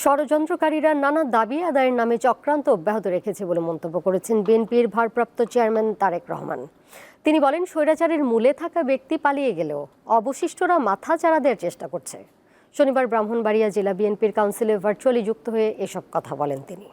ষড়যন্ত্রকারীরা নানা দাবি আদায়ের নামে চক্রান্ত অব্যাহত রেখেছে বলে মন্তব্য করেছেন বিএনপির ভারপ্রাপ্ত চেয়ারম্যান তারেক রহমান। তিনি বলেন, স্বৈরাচারের মূলে থাকা ব্যক্তি পালিয়ে গেলেও অবশিষ্টরা মাথা চাড়া দেওয়ার চেষ্টা করছে। শনিবার ব্রাহ্মণবাড়িয়া জেলা বিএনপির কাউন্সিলে ভার্চুয়ালি যুক্ত হয়ে এসব কথা বলেন তিনি।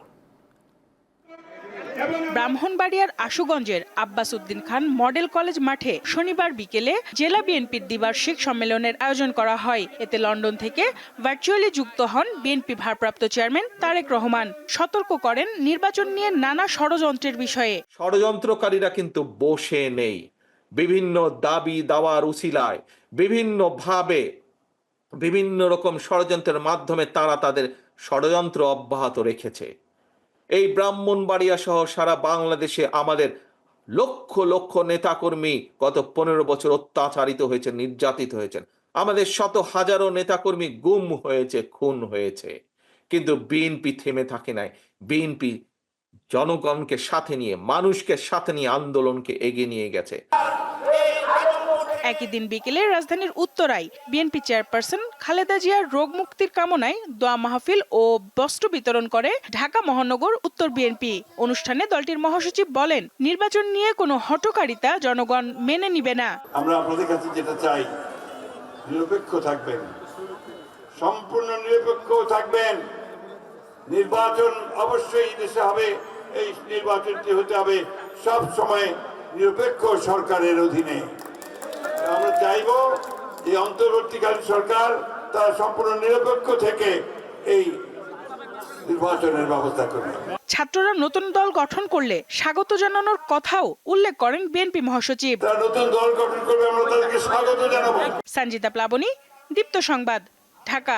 ব্রাহ্মণবাড়িয়ার আশুগঞ্জের আব্বাস উদ্দিন খান মডেল কলেজ মাঠে শনিবার বিকেলে জেলা বিএনপির দ্বিবার্ষিক সম্মেলনের আয়োজন করা হয়। এতে লন্ডন থেকে ভার্চুয়ালি যুক্ত হন বিএনপি ভারপ্রাপ্ত চেয়ারম্যান তারেক রহমান। সতর্ক করেন নির্বাচন নিয়ে নানা ষড়যন্ত্রের বিষয়ে। ষড়যন্ত্রকারীরা কিন্তু বসে নেই, বিভিন্ন দাবি দাওয়ার উছিলায় বিভিন্নভাবে বিভিন্ন রকম ষড়যন্ত্রের মাধ্যমে তারা তাদের ষড়যন্ত্র অব্যাহত রেখেছে। এই ব্রাহ্মণবাড়িয়া সহ সারা বাংলাদেশে আমাদের লক্ষ লক্ষ নেতাকর্মী গত 15 বছর অত্যাচারিত হয়েছে, নির্যাতিত হয়েছেন। আমাদের শত হাজারো নেতাকর্মী গুম হয়েছে, খুন হয়েছে, কিন্তু বিএনপি থেমে থাকে নাই। বিএনপি জনগণকে সাথে নিয়ে, মানুষকে সাথে নিয়ে আন্দোলনকে এগিয়ে নিয়ে গেছে। একই দিন বিকেলে রাজধানীর উত্তরায় বিএনপি চেয়ারপারসন খালেদা জিয়ার রোগ মুক্তির কামনায় দোয়া মাহফিল ও বস্ত্র বিতরণ করে ঢাকা মহানগর উত্তর বিএনপি। অনুষ্ঠানে দলটির মহাসচিব বলেন, নির্বাচন নিয়ে কোনো হঠকারিতা জনগণ মেনে নিবে না। আমরা আপনাদের কাছে যেটা চাই, নিরপেক্ষ থাকবেন, সম্পূর্ণ নিরপেক্ষ থাকবেন। নির্বাচন অবশ্যই দেশে হবে, এই নির্বাচনটি হতে হবে সব সময় নিরপেক্ষ সরকারের অধীনে। আমরা চাইব যে অন্তর্বর্তীকালীন সরকার তারা সম্পূর্ণ নিরপেক্ষ থেকে এই নির্বাচনের ব্যবস্থা করবে। ছাত্ররা নতুন দল গঠন করলে স্বাগত জানানোর কথাও উল্লেখ করেন বিএনপি মহাসচিব। তারা নতুন দল গঠন করবে, আমরা তাদেরকে স্বাগত জানাবো। সঞ্জিতা প্লাবনী, দীপ্ত সংবাদ, ঢাকা।